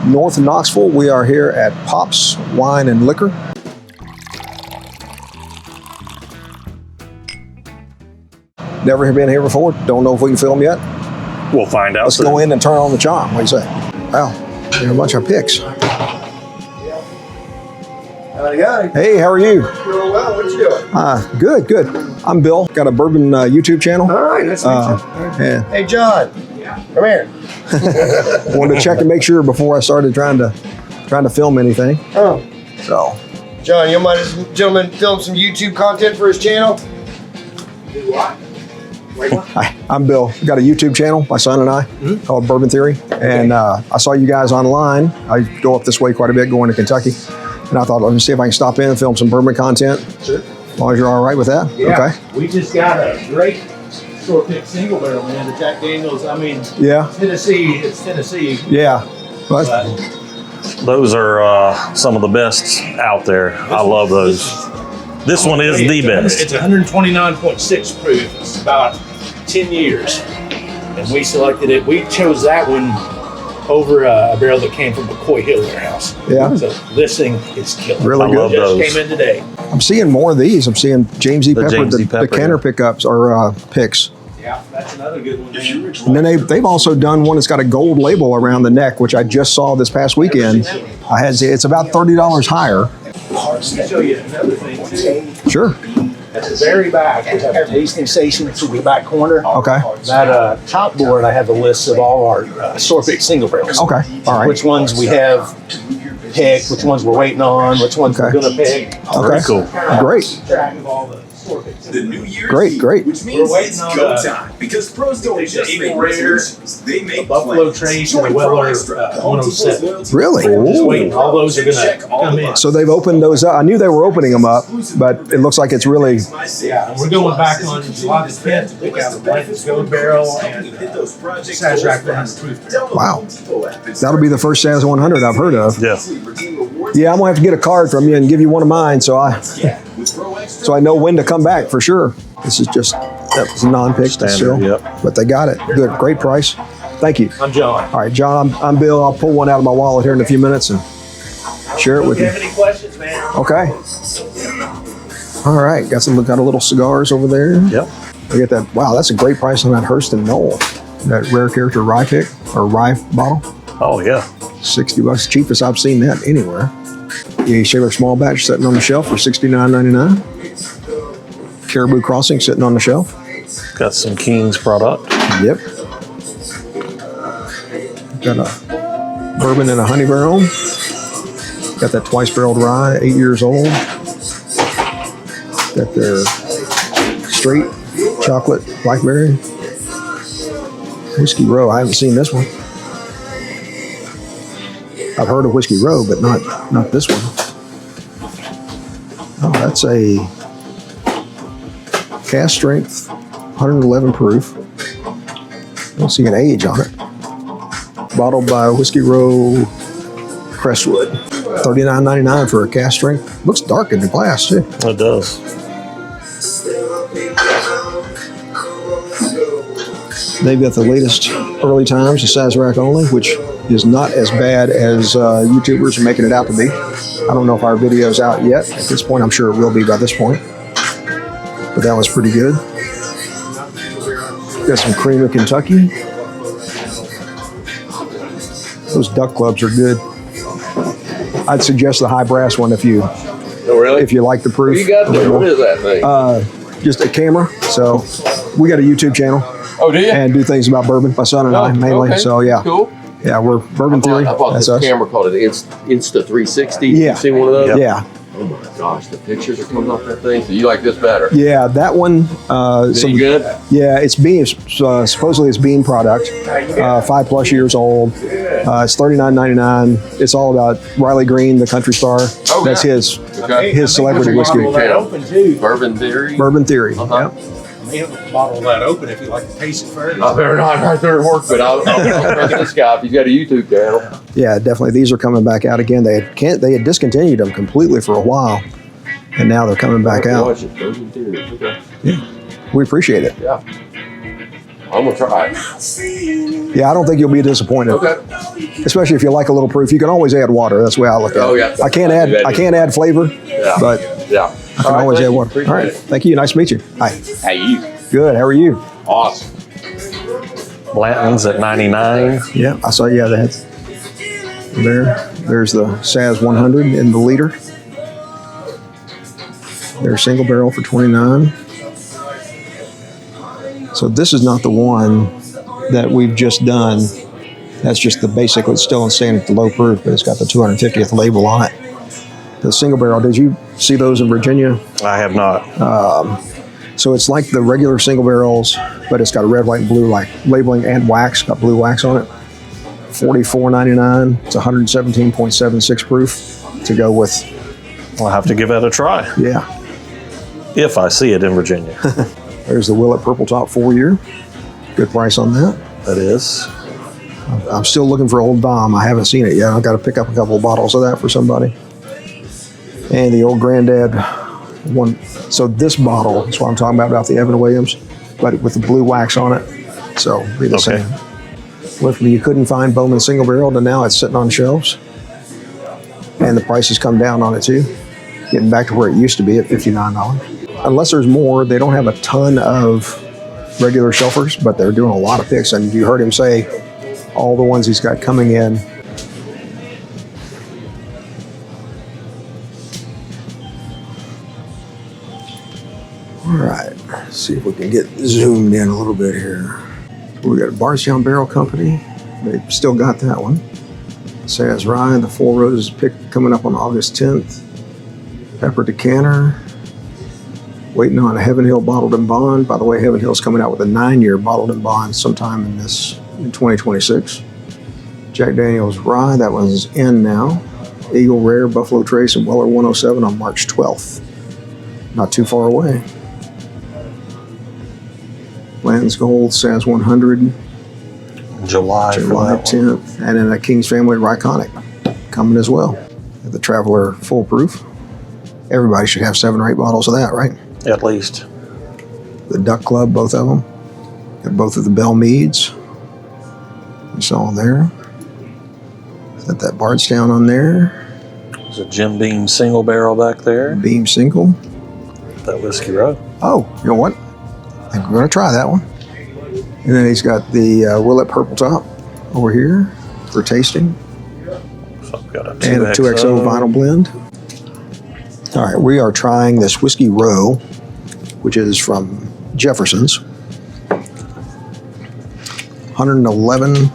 north of Knoxville. We are here at Pop's Wine and Liquor. Never been here before. Don't know if we can film yet. We'll find out. Let's go in and turn on the charm. What do you say? Wow, there are a bunch of picks. Hey, how are you? Doing well. What you doing? Good, good. I'm Bill. Got a bourbon YouTube channel. All right, nice to meet you. Yeah. Hey, John. Come here. Wanted to check and make sure before I started trying to film anything. Oh, So, John, you mind this gentleman film some YouTube content for his channel? Do what? hi, I'm Bill. Got a YouTube channel, my son and I, called Bourbon Theory. And I saw you guys online. I go up this way quite a bit going to Kentucky. And I thought, let me see if I can stop in and film some bourbon content. Sure. As long as you're all right with that. Yeah. Okay. We just got a great short pick single barrel, man. The Jack Daniels. I mean, Yeah. Tennessee. It's Tennessee. Yeah. But, Those are some of the best out there. I love those. This one is the best. It's 129.6 proof. It's about 10 years, and we selected it. We chose that one over a barrel that came from McCoy Hill Warehouse. Yeah. So this thing is killer. Really I good. love Just those. came in today. I'm seeing more of these. I'm seeing James E. The Pepper, James E. the Pepper, canner yeah. pickups or picks. Yeah, that's another good one. Man. And then they've also done one that's got a gold label around the neck, which I just saw this past weekend. It's about $30 higher. Let me show you another thing too. Sure. At the very back, we have a tasting station to the back corner. Okay. That top board, I have a list of all our store pick single barrels. Okay. All right. Which ones we have picked, which ones we're waiting on, which ones Okay. we're gonna pick. Okay. Cool. Great. Track of all the store picks. The New Year's Great, Eve, great. which means We're waiting it's on go the- time because pros don't It's just the make Eagle Rare, resolutions; they make Buffalo plans. Trace, Join and the Weller, Pro Extra, Home 107. Depot's loyalty Really? program. Just waiting. All those are gonna Check all come the in. boxes. So they've opened those up. I knew they were opening them up, but it looks like it's really, Yeah, and we're going back on July the 10th to pick out the Blanton's Gold Barrel and Sazerac 100 proof barrel. wow. That'll be the first Saz 100 I've heard of. Yeah. Yeah, I'm gonna have to get a card from you and give you one of mine so I know when to come back for sure. This is just that's non-picked Standard, still, yep. but they got it. Good, great price. Thank you. I'm John. All right, John, I'm Bill. I'll pull one out of my wallet here in a few minutes and share it If with you you. have any questions, man? Okay. All right, got a little cigars over there. Yep. I get that. Wow, that's a great price on that Hurston Knoll. That rare character rye pick or rye bottle. Oh yeah. $60, cheapest I've seen that anywhere. The Shaler Small Batch sitting on the shelf for $69.99. Caribou Crossing sitting on the shelf. Got some King's product. Yep. Got a bourbon and a honey barrel. Got that twice barreled rye, 8 years old. Got their straight chocolate blackberry. Whiskey Row. I haven't seen this one. I've heard of Whiskey Row, but not this one. Oh, that's a cast strength, 111 proof. I don't see an age on it. Bottled by Whiskey Row Crestwood. $39.99 for a cast strength. Looks dark in the glass too. It does. They've got the latest early times, the Sazerac only, which is not as bad as YouTubers are making it out to be. I don't know if our video's out yet. At this point, I'm sure it will be by this point. But that was pretty good. Got some cream of Kentucky. Those duck clubs are good. I'd suggest the high brass one if you like the proof. What you got there? What is that thing? Just a camera. So we got a YouTube channel. Oh, do you? And do things about bourbon, my son and I mainly. Okay. So yeah, Cool. yeah, we're Bourbon Theory. I bought That's this us. camera called it Insta 360. Yeah. You seen one of those? Yeah, Oh my gosh, the pictures are coming off that thing. So you like this better? yeah, that one. Is it good? Yeah, it's Beam. Supposedly it's Beam product. 5+ years old. It's $39.99. It's all about Riley Green, the country star. Oh, That's yeah. his Okay. his celebrity whiskey. Bottle that open too. Bourbon Theory. Bourbon Theory. Uh-huh. Yeah. Bottle that open if you like to taste it first. I better not right there at work, but I'll trust this guy if he's got a YouTube channel. Yeah, definitely. These are coming back out again. They had discontinued them completely for a while, and now they're coming back out. Watch it. Bourbon Theory. Okay. We appreciate it. Yeah. I'm gonna try it. Yeah, I don't think you'll be disappointed. Okay. Especially if you like a little proof. You can always add water. That's the way I look at it. Oh, yeah. I can't add flavor, but Yeah. I can always add water. All right. Thank you. Nice to meet you. Hi. How you? Good. How are you? Awesome. Blanton's at 99. Yeah, I saw. Yeah, that's there. There's the SAS 100 in the liter. There's single barrel for 29. So this is not the one that we've just done. That's just the basic. It's still in standard low proof, but it's got the 250th label on it. The single barrel. Did you see those in Virginia? I have not. So it's like the regular single barrels, but it's got a red, white, and blue like labeling and wax. Got blue wax on it. $44.99. It's 117.76 proof to go with. I'll have to give that a try Yeah. if I see it in Virginia. There's the Willet Purple Top 4-year. Good price on that. That is. I'm still looking for Old Dom. I haven't seen it yet. I've got to pick up a couple of bottles of that for somebody. And the Old Granddad one. So this bottle is what I'm talking about the Evan Williams, but with the blue wax on it. So be the Okay. same. If you couldn't find Bowman single barrel, then now it's sitting on shelves. And the price has come down on it too. Getting back to where it used to be at $59. Unless there's more, they don't have a ton of regular shelfers, but they're doing a lot of picks. And you heard him say all the ones he's got coming in. All right, let's see if we can get zoomed in a little bit here. We got a Bardstown Barrel Company. They've still got that one. SAS Rye, the Four Roses pick coming up on August 10th. Pepper Decanter. Waiting on a Heaven Hill Bottled and Bond. By the way, Heaven Hill's coming out with a 9-year Bottled and Bond sometime in 2026. Jack Daniel's Rye, that one's in now. Eagle Rare, Buffalo Trace, and Weller 107 on March 12th. Not too far away. Blanton's Gold, SAS 100, July July 10th. And then the King's Family Ryconic coming as well. The Traveler Full Proof. Everybody should have 7 or 8 bottles of that, right? At least. The Duck Club, both of them. Got both of the Bell Meads. You saw there. Got that Bardstown on there. There's a Jim Beam single barrel back there. Beam Single. That Whiskey Row. Oh, you know what? I think we're going to try that one. And then he's got the Willet Purple Top over here for tasting. So I've got a And a 2XO vinyl blend. All right, we are trying this Whiskey Row, which is from Jefferson's. 111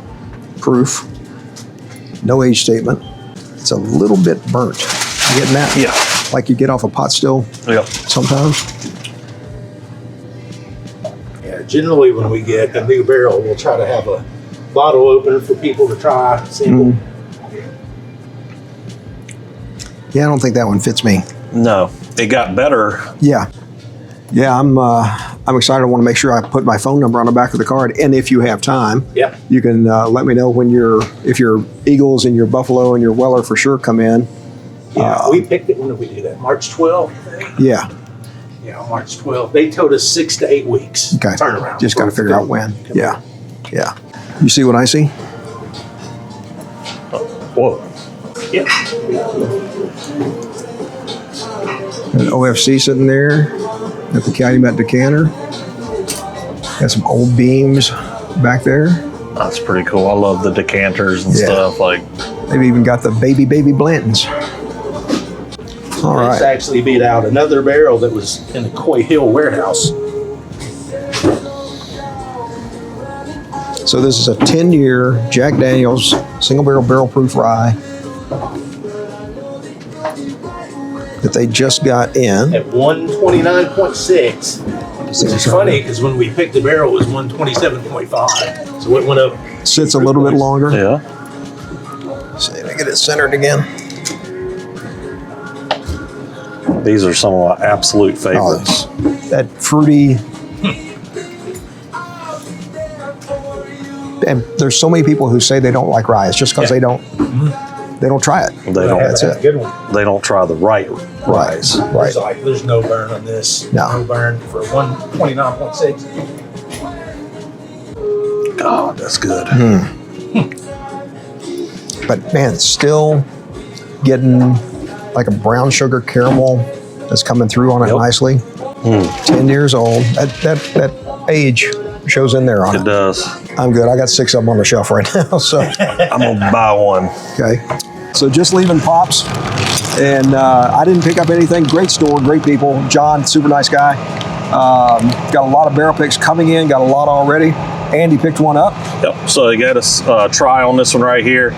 proof, no age statement. It's a little bit burnt. You getting that? Yeah. Like you get off a pot still Yep. sometimes? Yeah, generally when we get a new barrel, we'll try to have a bottle opener for people to try. Single. Yeah, I don't think that one fits me. No, it got better. Yeah. Yeah, I'm excited. I want to make sure I put my phone number on the back of the card. And if you have time, Yeah. you can let me know when if your Eagles and your Buffalo and your Weller for sure come in. Yeah, we picked it. When did we do that? March 12th. Yeah. Yeah, March 12th. They told us 6 to 8 weeks Okay. turnaround. Just got to figure out when. Yeah. Yeah. You see what I see? Whoa. Yeah. An OFC sitting there at the Calumet decanter. Got some old beams back there. That's pretty cool. I love the decanters and Yeah. stuff. Like, They've even got the baby Blantons. All This right. actually beat out another barrel that was in the Coy Hill warehouse. So this is a 10-year Jack Daniel's single barrel proof rye that they just got in. At 129.6. Which is funny because when we picked the barrel, it was 127.5. So it went up. Sits a little bit longer. yeah. See if I get it centered again. These are some of my absolute Oh, favorites. that fruity. And there's so many people who say they don't like rye. It's just because Yeah. they don't try it. They don't. That's That's a it. good one. They don't try the right rice. Right. There's no burn on this. No. No burn for 129.6. God, that's good. But man, it's still getting like a brown sugar caramel that's coming through on it nicely. 10 years old. That age shows in there on it. It does. I'm good. I got 6 of them on the shelf right now. So I'm gonna buy one. okay. So just leaving Pops, and I didn't pick up anything. Great store, great people. John, super nice guy. Got a lot of barrel picks coming in. Got a lot already. Andy picked one up. Yep. So you got a try on this one right here.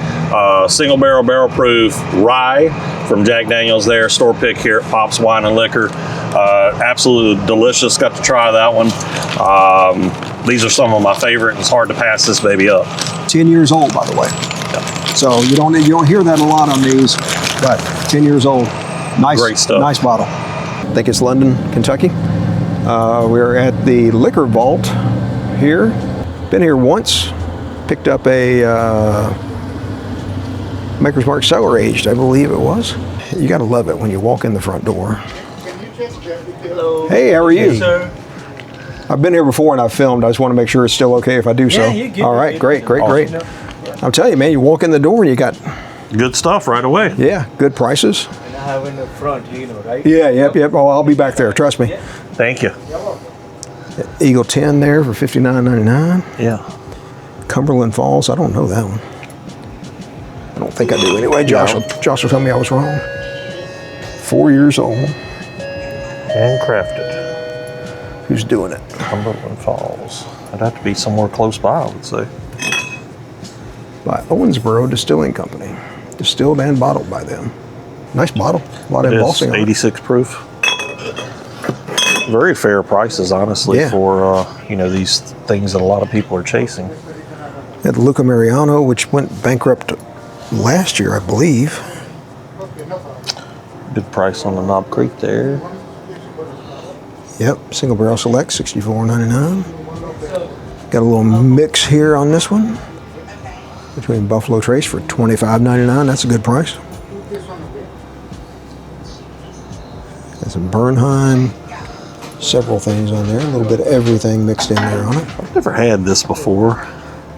Single barrel, barrel proof rye from Jack Daniels there. Store pick here at Pops Wine and Liquor. Absolutely delicious. Got to try that one. These are some of my favorite. It's hard to pass this baby up. 10 years old, by the way. So you don't hear that a lot on these, but 10 years old. Nice, Great stuff. Nice bottle. I think it's London, Kentucky. We're at the Liquor Vault here. Been here once. Picked up a Maker's Mark Cellar Aged, I believe it was. You got to love it when you walk in the front door. Hello. Hey, how are you? Yes, sir. I've been here before and I've filmed. I just want to make sure it's still okay if I do so. Yeah, you're good. All right, great. Awesome. I'm telling you, man, you walk in the door and you got, Good stuff right away. yeah, good prices. And I have in the front, right? Yeah, yep. Oh, I'll be back there. Trust me. Thank you. Eagle 10 there for $59.99. Yeah. Cumberland Falls. I don't know that one. I don't think I do anyway. Josh will tell me I was wrong. 4 years old. Handcrafted. Who's doing it? Cumberland Falls. I'd have to be somewhere close by, I would say. By Owensboro Distilling Company. Distilled and bottled by them. Nice bottle. A lot of It is embossing on it. 86 proof. Very fair prices, honestly, Yeah. for these things that a lot of people are chasing. At Luca Mariano, which went bankrupt last year, I believe. Good price on the Knob Creek there. Yep, single barrel select, $64.99. Got a little mix here on this one between Buffalo Trace for $25.99. That's a good price. Got some Bernheim, several things on there. A little bit of everything mixed in there on it. I've never had this before.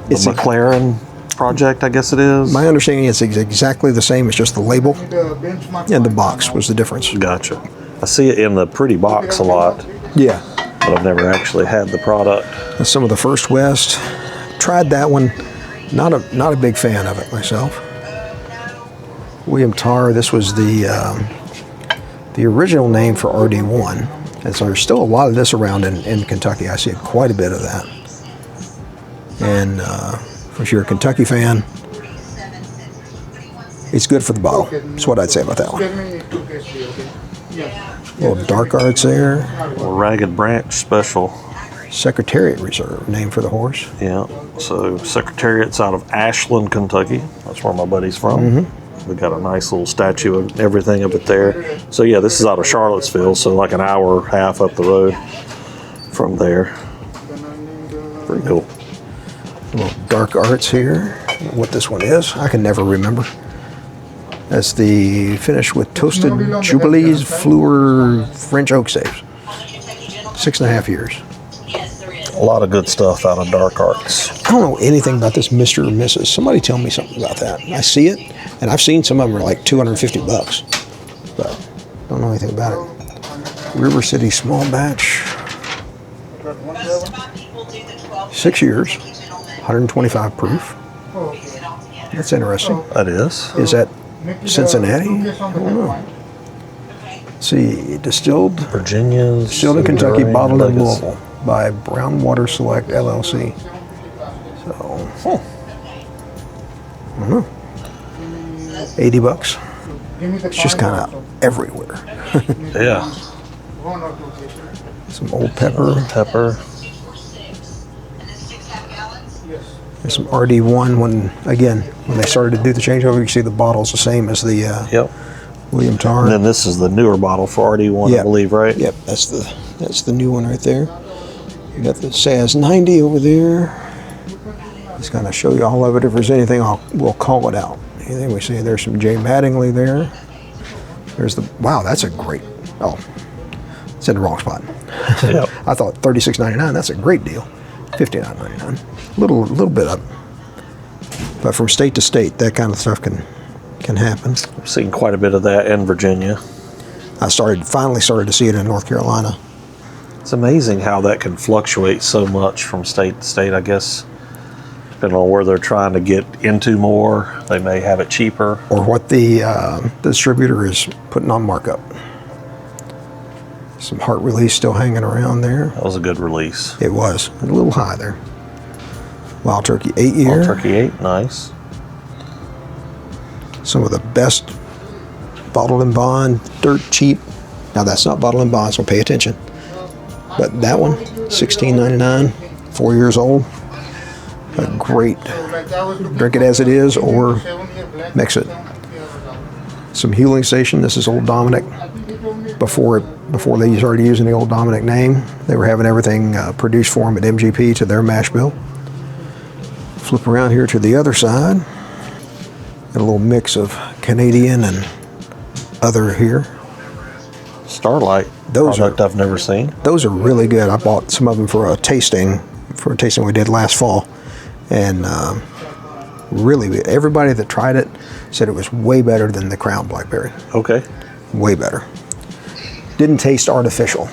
The It's a- McLaren project, I guess it is. My understanding is it's exactly the same. It's just the label and the box was the difference. Gotcha. I see it in the pretty box a lot, Yeah. but I've never actually had the product. That's some of the First West. Tried that one. Not a big fan of it myself. William Tarr. This was the original name for RD1, and so there's still a lot of this around in Kentucky. I see quite a bit of that. And if you're a Kentucky fan, it's good for the bottle. That's what I'd say about that one. Little dark arts there. A Ragged Branch special. Secretariat Reserve, name for the horse. Yeah. So Secretariat's out of Ashland, Kentucky. That's where my buddy's from. Mm-hmm. We got a nice little statue and everything of it there. So yeah, this is out of Charlottesville, so like an hour and a half up the road from there. Pretty cool. Little dark arts here. What this one is, I can never remember. That's the finish with toasted Jubilees Fleur French oak saves. 6.5 years. A lot of good stuff out of Dark Arts. I don't know anything about this Mr. or Mrs. Somebody tell me something about that. I see it, and I've seen some of them are like $250, but don't know anything about it. River City Small Batch. 6 years, 125 proof. That's interesting. That is. Is that Cincinnati? I don't know. Let's see, distilled Virginia's. in Kentucky, Enduring bottled in Legacy. Louisville by Brown Water Select LLC. So, I don't know. $80. It's just kind of everywhere. Yeah. Some old pepper. Pepper. There's some RD1 when they started to do the changeover. You see the bottle's the same as the Yep. William Tarr. And then this is the newer bottle for RD1, I believe, right? Yep, that's the new one right there. You got the SAS 90 over there. Just kind of show you all of it. If there's anything, we'll call it out. Anything we see, there's some Jay Mattingly there. There's wow, that's a great, it's in the wrong spot. Yep. I thought $36.99, that's a great deal. $59.99. little bit up. But from state to state, that kind of stuff can happen. I've seen quite a bit of that in Virginia. I finally started to see it in North Carolina. It's amazing how that can fluctuate so much from state to state, I guess. Depending on where they're trying to get into more, they may have it cheaper. Or what the distributor is putting on markup. Some heart release still hanging around there. That was a good release. It was a little high there. Wild Turkey 8-year. Wild Turkey 8, nice. Some of the best bottled and bond, dirt cheap. Now that's not bottled and bond, so pay attention. But that one, $16.99, 4 years old. A great, drink it as it is or mix it. Some Healing Station. This is Old Dominic. Before they started using the Old Dominic name, they were having everything produced for them at MGP to their mash bill. Flip around here to the other side. Got a little mix of Canadian and other here. Starlight, product I've never seen. Those are really good. I bought some of them for a tasting we did last fall. And really, everybody that tried it said it was way better than the Crown Blackberry. Okay. Way better. Didn't taste artificial.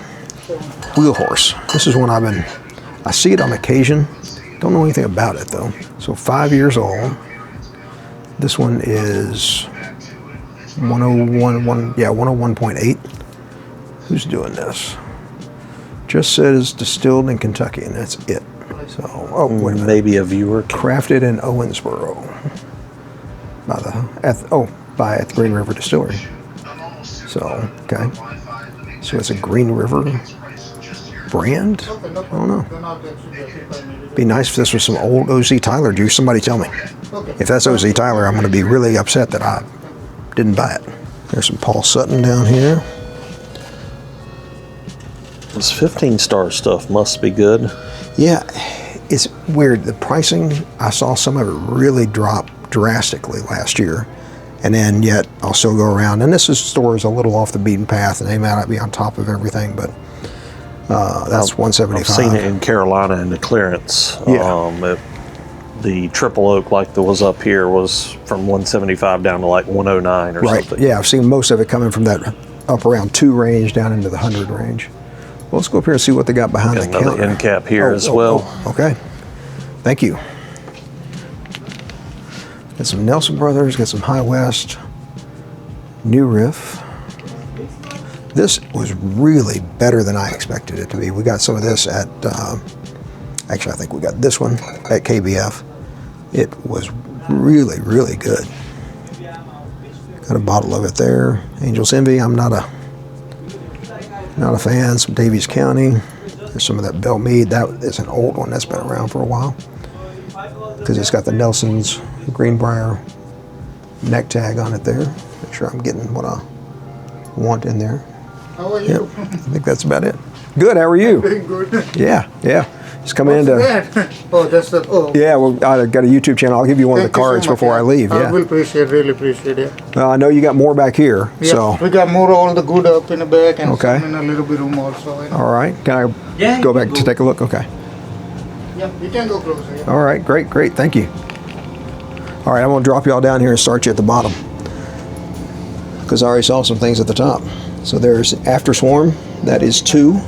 Wheel Horse. This is one I see it on occasion. Don't know anything about it though. So 5 years old. This one is 101.8. Who's doing this? Just says distilled in Kentucky, and that's it. So, oh, wait a minute. Maybe a viewer. Crafted in Owensboro by at the Green River Distillery. So, okay. So it's a Green River brand? I don't know. Be nice if this was some old OZ Tyler juice. Somebody tell me. If that's OZ Tyler, I'm going to be really upset that I didn't buy it. There's some Paul Sutton down here. This 15-star stuff must be good. Yeah, it's weird. The pricing, I saw some of it really drop drastically last year. And then yet I'll still go around. And this store is a little off the beaten path, and they may not be on top of everything, but that's $175. I've seen it in Carolina in the clearance. Yeah. The triple oak like that was up here was from $175 down to like $109 or something. Yeah, I've seen most of it coming from that up around 2 range down into the 100 range. Well, let's go up here and see what they got behind the counter. Another end cap here as well. Okay. Thank you. Got some Nelson Brothers, got some High West, New Riff. This was really better than I expected it to be. We got some of this at, actually I think we got this one at KBF. It was really, really good. Got a bottle of it there. Angel's Envy, I'm not a fan. Some Davies County. There's some of that Bell Mead. That is an old one that's been around for a while. Because it's got the Nelson's Greenbrier neck tag on it there. Make sure I'm getting what I want in there. How are you? Yep, I think that's about it. Good, how are you? Doing good. Yeah. Just coming into. Oh, that's the. Oh. Yeah, well, I got a YouTube channel. I'll give you one of the cards So much, before I leave. I Yeah. will really appreciate it. Well, I know you got more back here. Yeah, So. we got more all the good up in the back and Okay. some in a little bit room also. All right. Can I go back to take a look? Okay. Yeah, you can go closer. Yeah. All right. Great. Thank you. All right. I'm going to drop you all down here and start you at the bottom. Because I already saw some things at the top. So there's After Swarm. That is 2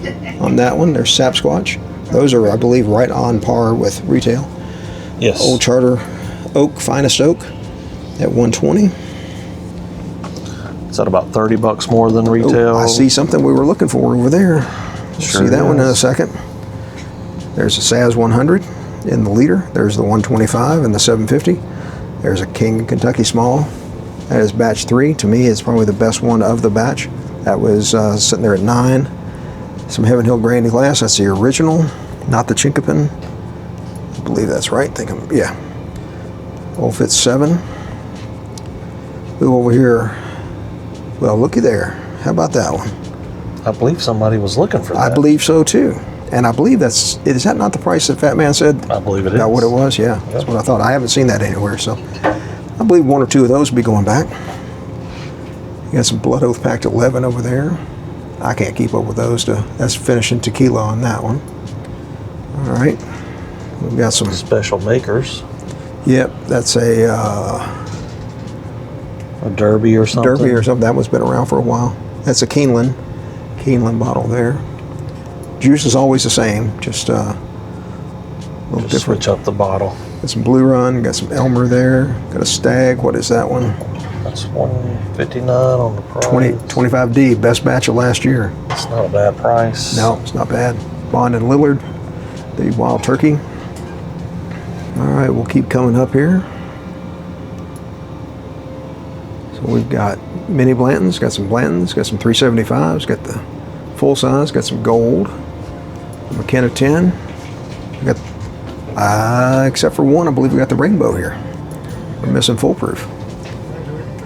on that one. There's Sapsquatch. Those are, I believe, right on par with retail. Yes. Old Charter Oak, Finest Oak at $120. Is that about $30 more than retail? Oh, I see something we were looking for over there. Sure See that one in a is. second. There's a SAS 100 in the liter. There's the 125 and the 750. There's a King Kentucky Small. That is batch 3. To me, it's probably the best one of the batch. That was sitting there at 9. Some Heaven Hill Grandy Glass. That's the original, not the Chinkapin. I believe that's right. Yeah. Old Fitz 7. Move over here. Well, looky there. How about that one? I believe somebody was looking for that. I believe so too. And I believe is that not the price that Fat Man said? I believe it is. About what it was? Yeah. That's what I thought. I haven't seen that anywhere, so I believe 1 or 2 of those will be going back. You got some Blood Oath Pact 11 over there. I can't keep up with those. That's finishing tequila on that one. All right. We've got some. Special makers. Yep, that's a Derby or something. Derby or something. That one's been around for a while. That's a Keeneland bottle there. Juice is always the same, just a little Just different. switch up the bottle. Got some Blue Run, got some Elmer there, got a Stagg. What is that one? That's $159 on the price. 25D, best batch of last year. It's not a bad price. No, it's not bad. Bond and Lillard, the Wild Turkey. All right, we'll keep coming up here. So we've got mini Blantons, got some Blantons, got some 375s, got the full size, got some gold, McKenna 10. We got, except for one, I believe we got the rainbow here. We're missing foolproof.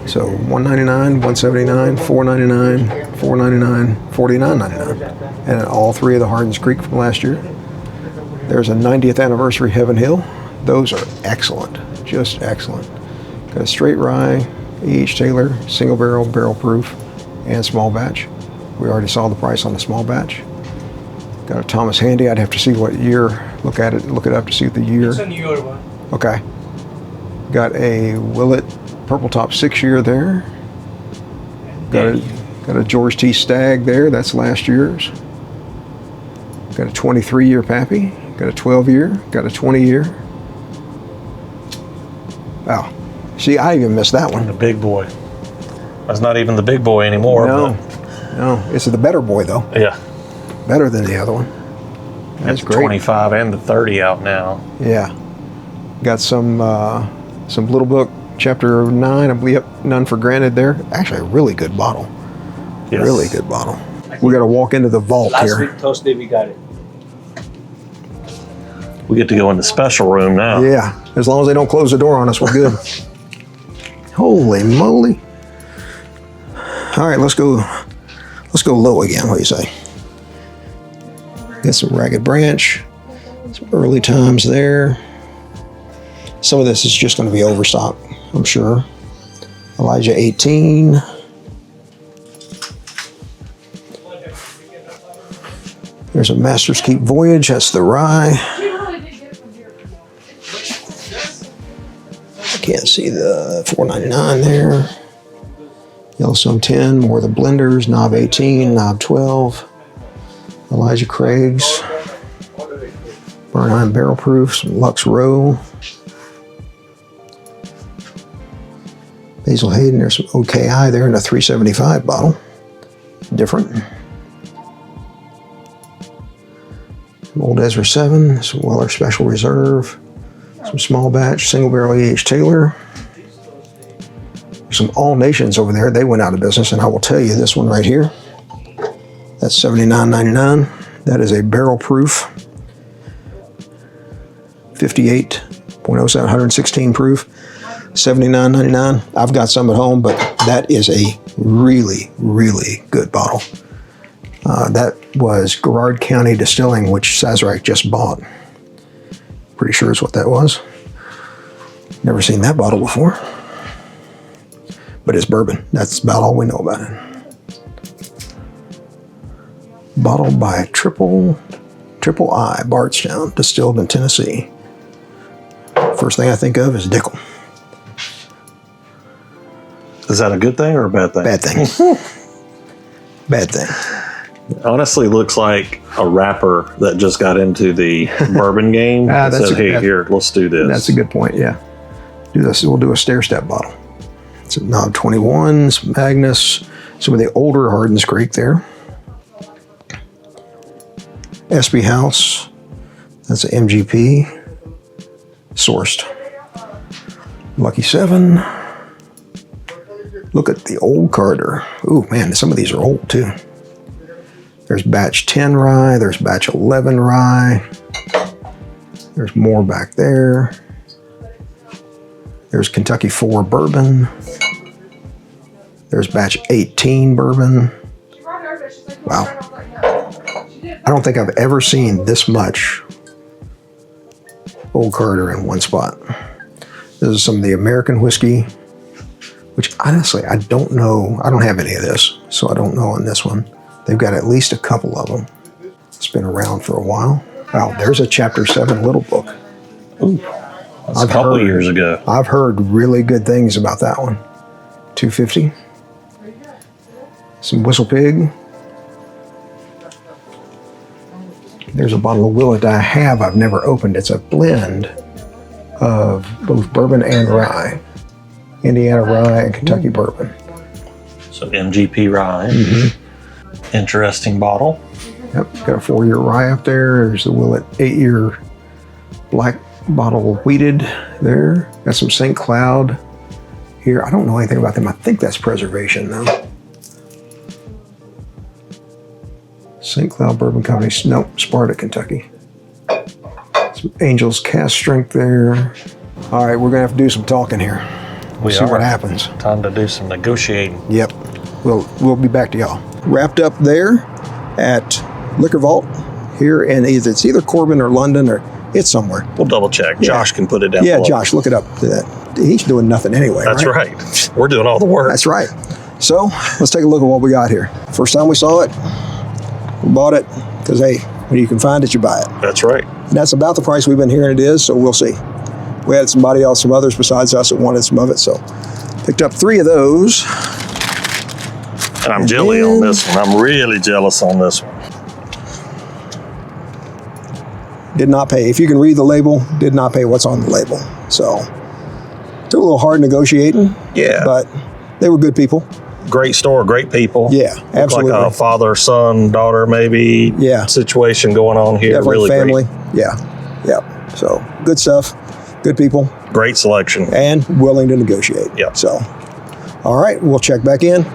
So $199, $179, $499, $499, $49.99, and all three of the Hardins Creek from last year. There's a 90th anniversary Heaven Hill. Those are excellent, just excellent. Got a straight rye, E.H. Taylor, single barrel, barrel proof, and small batch. We already saw the price on the small batch. Got a Thomas Handy. I'd have to see what year. Look at it. Look it up to see the year. It's a newer one. Okay. Got a Willet Purple Top 6-year there. Got a George T. Stagg there. That's last year's. Got a 23-year Pappy. Got a 12-year. Got a 20-year. Oh, see, I even missed that one. The big boy. That's not even the big boy anymore. No, no, it's the better boy though. But yeah. Better than the other one. That's It's great. 25 and the 30 out now. Yeah. Got some Little Book Chapter 9, I believe. None for Granted there. Actually, a really good bottle. Yes. Really good bottle. We got to walk into the vault Last here. week, Thursday, we got it. We get to go in the special room now. Yeah, as long as they don't close the door on us, we're good. Holy moly! All right, let's go low again. What do you say? Got some Ragged Branch, some early times there. Some of this is just going to be overstock, I'm sure. Elijah 18. There's a Master's Keep Voyage. That's the rye. Can't see the $4.99 there. Yellowstone 10, more of the blenders. Knob 18, Knob 12. Elijah Craig's. Bernheim Barrel Proof, some Lux Row. Basil Hayden, there's some OKI there in a 375 bottle. Different. Some Old Ezra 7, some Weller Special Reserve. Some small batch, single barrel E.H. Taylor. Some All Nations over there. They went out of business, and I will tell you this one right here. That's $79.99. That is a barrel proof. 58.07, 116 proof. $79.99. I've got some at home, but that is a really, really good bottle. That was Garrard County Distilling, which Sazerac just bought. Pretty sure is what that was. Never seen that bottle before. But it's bourbon. That's about all we know about it. Bottled by Triple I, Bardstown, distilled in Tennessee. First thing I think of is Dickel. Is that a good thing or a bad thing? Bad thing. Bad thing. Honestly, looks like a rapper that just got into the bourbon game and said, hey, here, let's do this. That's a good point, yeah. Do this. We'll do a stair-step bottle. It's a Knob 21, some Magnus, some of the older Hardins Creek there. SB House, that's an MGP, sourced. Lucky 7. Look at the old Carter. Ooh, man, some of these are old too. There's batch 10 rye, there's batch 11 rye. There's more back there. There's Kentucky 4 bourbon. There's batch 18 bourbon. Wow. I don't think I've ever seen this much Old Carter in one spot. This is some of the American whiskey, which honestly, I don't know. I don't have any of this, so I don't know on this one. They've got at least a couple of them. It's been around for a while. Wow, there's a Chapter 7 Little Book. That's a couple years ago. I've heard really good things about that one. 250. Some Whistle Pig. There's a bottle of Willet I've never opened. It's a blend of both bourbon and rye. Indiana rye and Kentucky bourbon. So MGP rye. Interesting bottle. Yep, got a 4-year rye up there. There's the Willet 8-year black bottle wheated there. Got some St. Cloud here. I don't know anything about them. I think that's preservation though. St. Cloud Bourbon Company. Nope, Sparta, Kentucky. Some Angel's cast strength there. All right, we're gonna have to do some talking here. See what happens. Time to do some negotiating. Yep, we'll be back to y'all. Wrapped up there at Liquor Vault here in either Corbin or London or it's somewhere. We'll double check. Yeah. Josh can put it down Yeah, below. Josh, look it up. He's doing nothing anyway. That's right. We're doing all the work. That's right. So let's take a look at what we got here. First time we saw it, we bought it because hey, when you can find it, you buy it. That's right. And that's about the price we've been hearing it is. So we'll see. We had some others besides us that wanted some of it, so picked up 3 of those. And I'm jelly on this one. I'm really jealous on this one. Did not pay. If you can read the label, did not pay what's on the label. So took a little hard negotiating. Yeah. But they were good people. Great store, great people. Yeah, absolutely. Like a father, son, daughter, maybe situation going on here. Definitely really family. great. Yeah. So good stuff. Good people. Great selection. And willing to negotiate. Yeah. So, all right, we'll check back in.